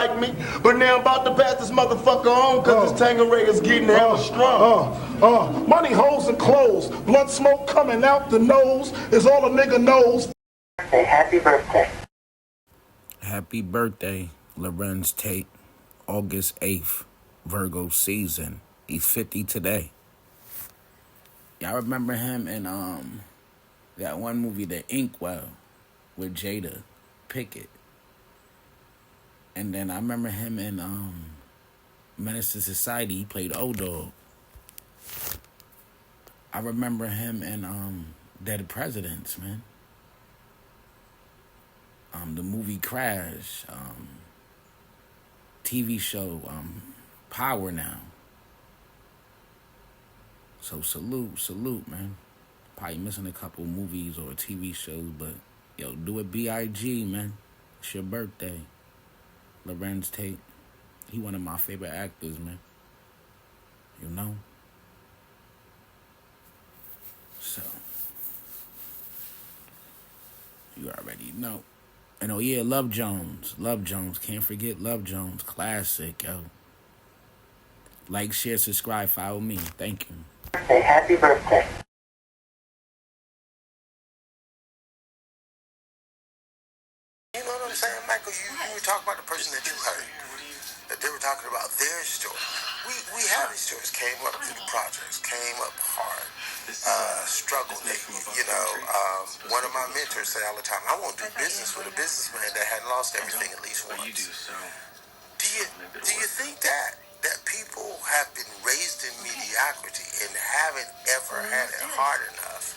like me, but now I'm about to pass this motherfucker on because this Tangeraga's getting hella strong. Money, holes, and clothes. Blood smoke coming out the nose is all a nigga knows. Happy birthday. Happy birthday, Larenz Tate. August 8th, Virgo season. He's 50 today. Y'all remember him in that one movie, The Inkwell, with Jada Pickett. And then I remember him in Menace to Society. He played O-Dog. I remember him in Dead Presidents, man. The movie Crash, TV show Power Now. So salute, man. Probably missing a couple movies or TV shows, but yo, do it B.I.G., man. It's your birthday. Larenz Tate, he one of my favorite actors, man. You know? So, you already know. And oh yeah, Love Jones. Can't forget Love Jones. Classic, yo. Like, share, subscribe, follow me. Thank you. Happy birthday. You know what I'm saying, Michael? You were talking about the person that you heard. That they were talking about their story. We have these stories. Came up through the projects, came up hard, struggled. One of my mentors say all the time, I won't do business with a businessman that hadn't lost everything at least once. Do you think that people have been raised in mediocrity and haven't ever had it hard enough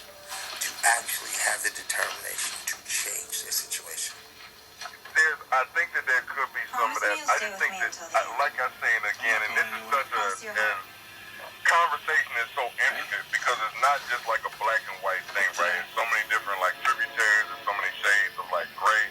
to actually have the determination to change their situation? I think that there could be some of that. I just think that, like I say it again, and this is such a conversation is so intricate because it's not just like a black and white thing, right? It's so many different like tributaries and so many shades of like gray.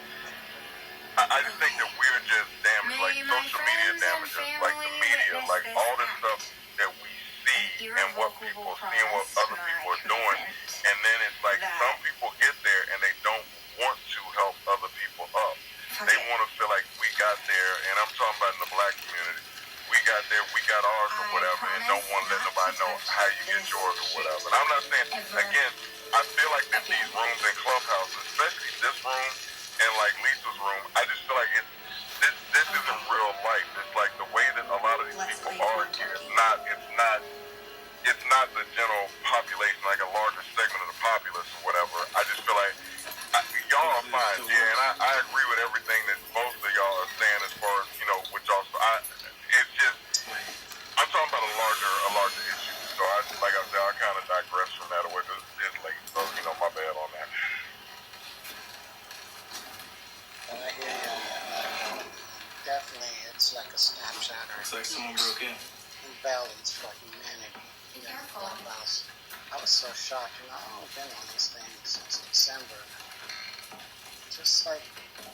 I just think that we're just damaged, like social media damages, like the media, like all this stuff that we see and what people see and what other people are doing. And then it's like some people get there and they don't want to help other people up. They want to feel like we got there, and I'm talking about in the black community, we got there, we got ours or whatever, and don't want to let nobody know how you get yours or whatever. And I'm not saying, again, I feel like that these rooms in Clubhouse, especially this room and like Lisa's room, I just feel like this isn't real life. It's like the way that a lot of these people are here. It's not the general population, like a larger segment of the populace or whatever. I just feel like y'all are fine, yeah, and I agree with everything that both of y'all are saying as far as, which also, it's just, I'm talking about a larger issue. So like I said, I kind of digress from that away. It's late, so, my bad on that. I hear you. Definitely, it's like a snapshot. It's like someone broke in. Imbalance for humanity. Clubhouse. I was so shocked. I've been on this thing since December. Just like,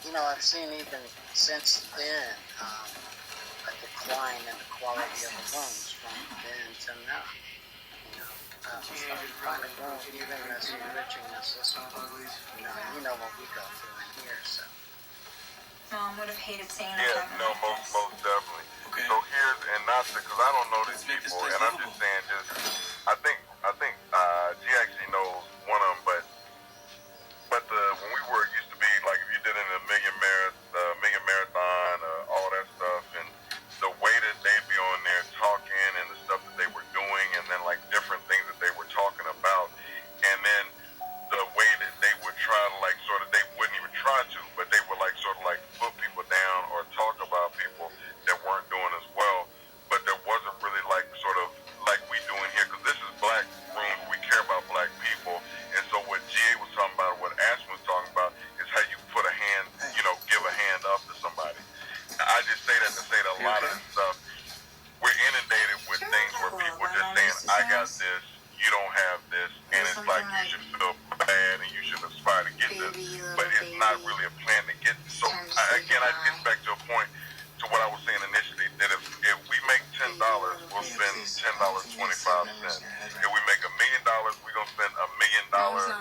I've seen even since then a decline in the quality of the rooms from then to now. Find a room even as enriching as this one. You know what we go through in here, so. Mom would have hated saying that. Yeah, no, most definitely. Okay. So here's, and not because I don't know these people, and I'm just saying, I think G actually knows one of them, but when we used to be like if you did in a million marathon, all that stuff, and the way that they'd be on there talking and the stuff that they were doing, and then like different things that they were talking about, and then the way that they would try to like sort of, they wouldn't even try to, but they would like sort of like put people down or talk about people that weren't doing as well, but there wasn't really like sort of like we do in here, because this is black rooms, we care about black people, and so what GA was talking about, what Ashton was talking about, is how you put a hand, give a hand up to somebody. I just say that to say that a lot of this stuff, we're inundated with things where people are just saying, I got this, you don't have this, and it's like you should feel bad and you should aspire to get this, but it's not really a plan to get this. So again, I get back to a point to what I was saying initially, that if we make $10, we'll spend $10.25. If we make $1 million, we're gonna spend $1 million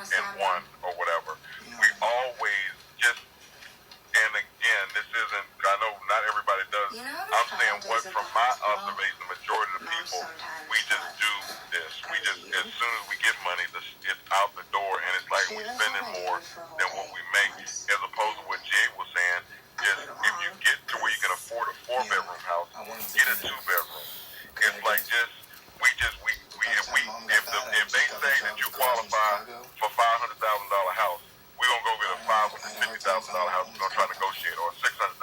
in one or whatever. We always just, and again, this isn't, I know not everybody does because I'm saying what from my observation, the majority of the people, we just do this. We just, as soon as we get money, it's out the door, and it's like we're spending more than what we make, as opposed to what Jay was saying. Just if you get to where you can afford a 4-bedroom house, get a 2-bedroom. It's like if they say that you qualify for $500,000 house, we're gonna go get a $550,000 house. We're gonna try to negotiate, or a $600,000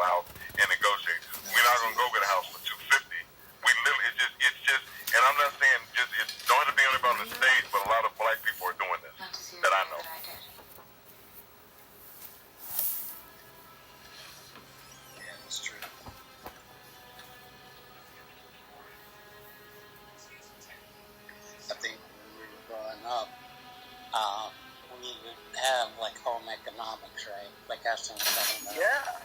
house and negotiate. We're not gonna go get a house for $250,000. We literally, it's just, and I'm not saying just it's don't have to be only on the stage, but a lot of black people are doing this that I know. Yeah, that's true. I think when we were growing up, we would have like home economics, right? Like Ashton was talking about. Yeah.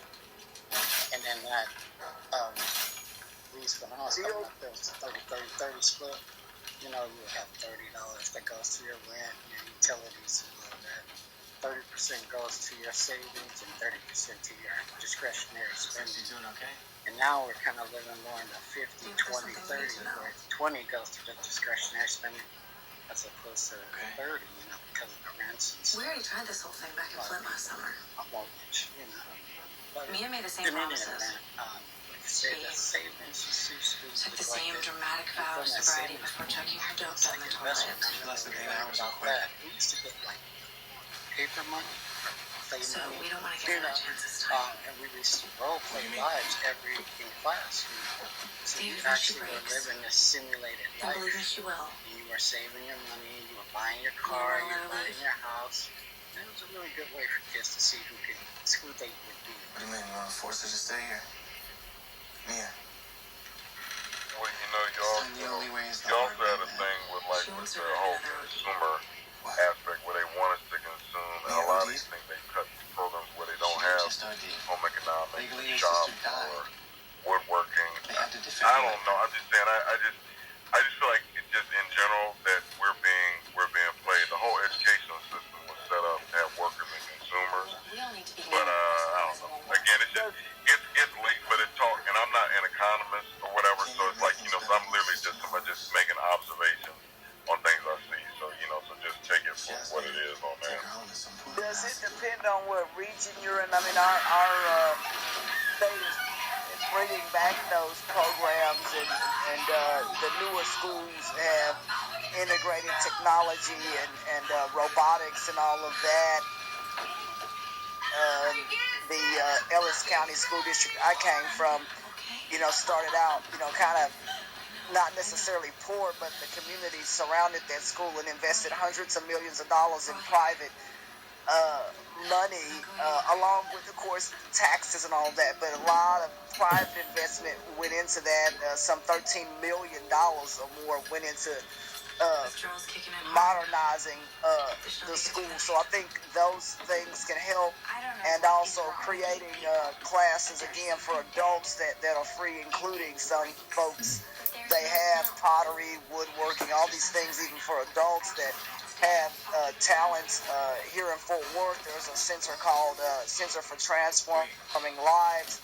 And then that, at least when I was coming up, there was a 30-30-30 split. You know, you would have $30 that goes to your rent, your utilities, and all that. 30% goes to your savings and 30% to your discretionary spending. You doing okay? And now we're kind of living more in the 50, 20, 30, where 20 goes to the discretionary spending as opposed to 30, you know, because of the rents and stuff. We already tried this whole thing back in Flint last summer. A mortgage, you know. But Mia made the same promises. Like I said, the savings is usually Took the same dramatic vow of sobriety before chucking her dope down the toilet. Less than 8 hours about that. We used to get like paper money. So we don't want to give her a chance this time. And we used to role play lives in class. You know? So you actually were living a simulated life. And believe me, she will. You were saving your money, you were buying your car, you were buying your house. And it was a really good way for kids to see who they would be. What do you mean? You want to force her to stay here? Mia. Well, you know, you also had a thing with like with the whole consumer aspect where they want us to consume, and a lot of these things they cut programs where they don't have home economics, shop, or woodworking. I don't know. I'm just saying. I just feel like it's just in general that we're being played. The whole educational system was set up to have workers and consumers. But I don't know. Again, it's just it's late, but it's talk. And I'm not an economist or whatever, so it's like I'm literally just somebody just making observations on things I see. So so just take it for what it is on that. Does it depend on what region you're in? I mean, our state is bringing back those programs, and the newer schools have integrated technology and robotics and all of that. The Ellis County School District I came from, started out, kind of not necessarily poor, but the community surrounded that school and invested hundreds of millions of dollars in private money, along with, of course, taxes and all that. But a lot of private investment went into that. Some $13 million or more went into modernizing the school. So I think those things can help, and also creating classes again for adults that are free, including some folks. They have pottery, woodworking, all these things even for adults that have talents. Here in Fort Worth, there's a center called Center for Transforming Lives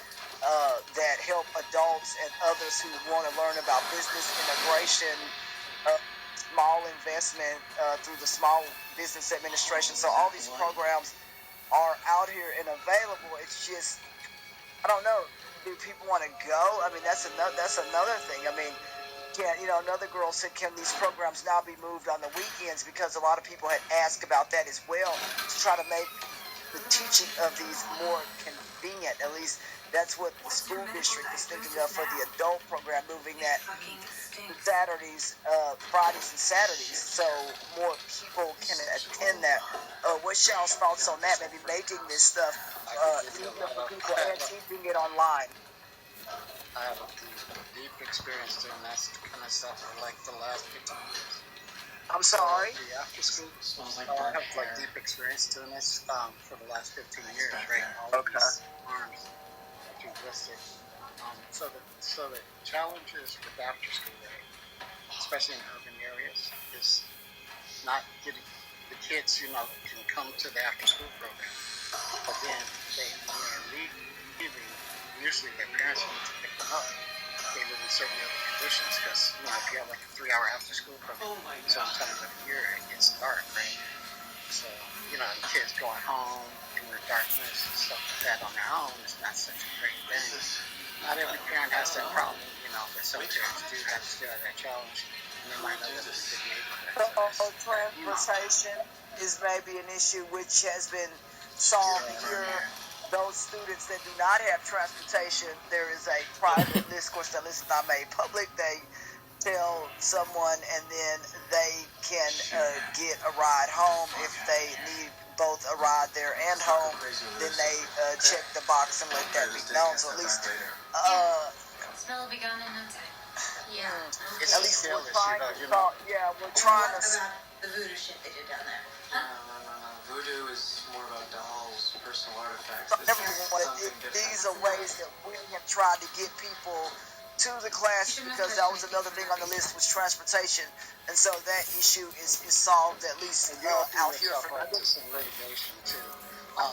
that help adults and others who want to learn about business integration, small investment through the Small Business Administration. So all these programs are out here and available. It's just, I don't know, do people want to go? I mean, that's another thing. I mean, another girl said, can these programs now be moved on the weekends? Because a lot of people had asked about that as well, to try to make the teaching of these more convenient. At least that's what the school district is thinking of for the adult program, moving that Saturdays, Fridays and Saturdays, so more people can attend that. What's y'all's thoughts on that? Maybe making this stuff easier for people and teaching it online. I have a deep experience doing that kind of stuff for like the last 15 years. I'm sorry? The after school. I have like deep experience doing this for the last 15 years, right? All of these arms that you've listed. So the challenges with after school, especially in urban areas, is not getting the kids, can come to the after school program, but then they are leaving usually their parents need to pick them up. They live in certain other conditions because, you know, if you have like a 3-hour after school program, sometimes of the year it gets dark, right? So, you know, the kids going home in the darkness and stuff like that on their own is not such a great thing. Not every parent has that problem, you know, but some parents do have that challenge, and they might not live in a good neighborhood. So transportation is maybe an issue which has been solved here. Those students that do not have transportation, there is a private list, of course, that list is not made public. They tell someone, and then they can get a ride home. If they need both a ride there and home, then they check the box and let that be known. So at least, Smell will be gone in no time. Yeah. at least we're trying to talk. Yeah, we're trying to. The voodoo shit they did down there. No. Voodoo is more about dolls, personal artifacts. These are ways that we have tried to get people to the class, because that was another thing on the list was transportation, and so that issue is solved at least out here for some litigation too.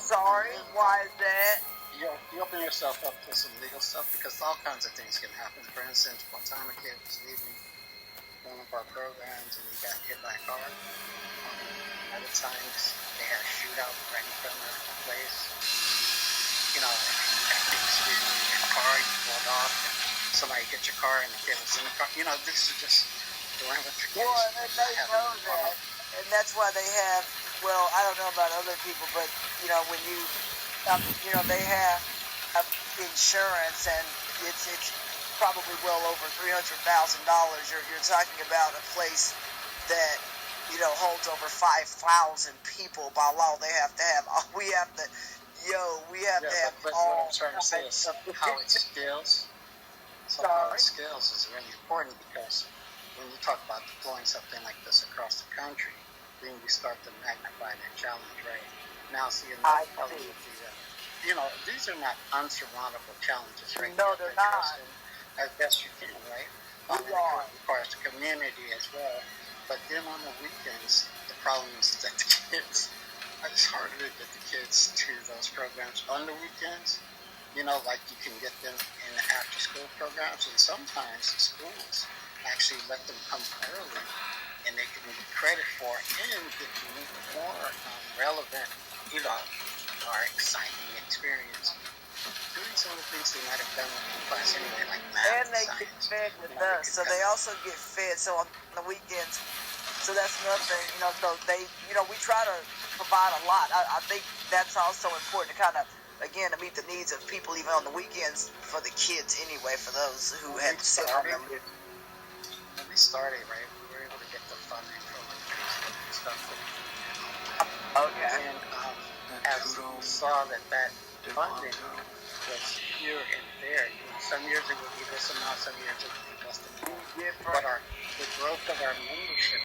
Sorry, why is that? You open yourself up to some legal stuff because all kinds of things can happen. For instance, one time a kid was leaving one of our programs and he got hit by a car. Other times they had a shootout right in front of the place. You know, that kid was speeding in your car, you pulled off, and somebody hit your car and the kid was in the car. You know, this is just the ramifications. Well, and they know that, and that's why they have. Well, I don't know about other people, but you know, when you they have insurance, and it's probably well over $300,000. You're talking about a place that holds over 5,000 people by law. They have to have. We have to have but all. What I'm trying to say is how it scales. So how it scales is really important because when you talk about deploying something like this across the country, then you start to magnify that challenge, right? Now, see, another problem with these are not unsurmountable challenges, right? No, they're not. As best you can, right? It requires the community as well. But then on the weekends, the problem is that the kids, it's harder to get the kids to those programs on the weekends. You know, like you can get them in the after-school programs, and sometimes the schools actually let them come early, and they can get credit for and get more relevant, or exciting experience. Doing some of the things they might have done in class anyway, like math and they science. get fed with us, so they also get fed. So on the weekends, so that's another thing. So they, we try to provide a lot. I think that's also important to kind of, again, to meet the needs of people even on the weekends for the kids anyway, for those who had to sit on them. When we started, right, we were able to get the funding from the stuff. Okay. And as we saw that funding was here and there. Some years it would be this amount, some years it would be less than that. But the growth of our membership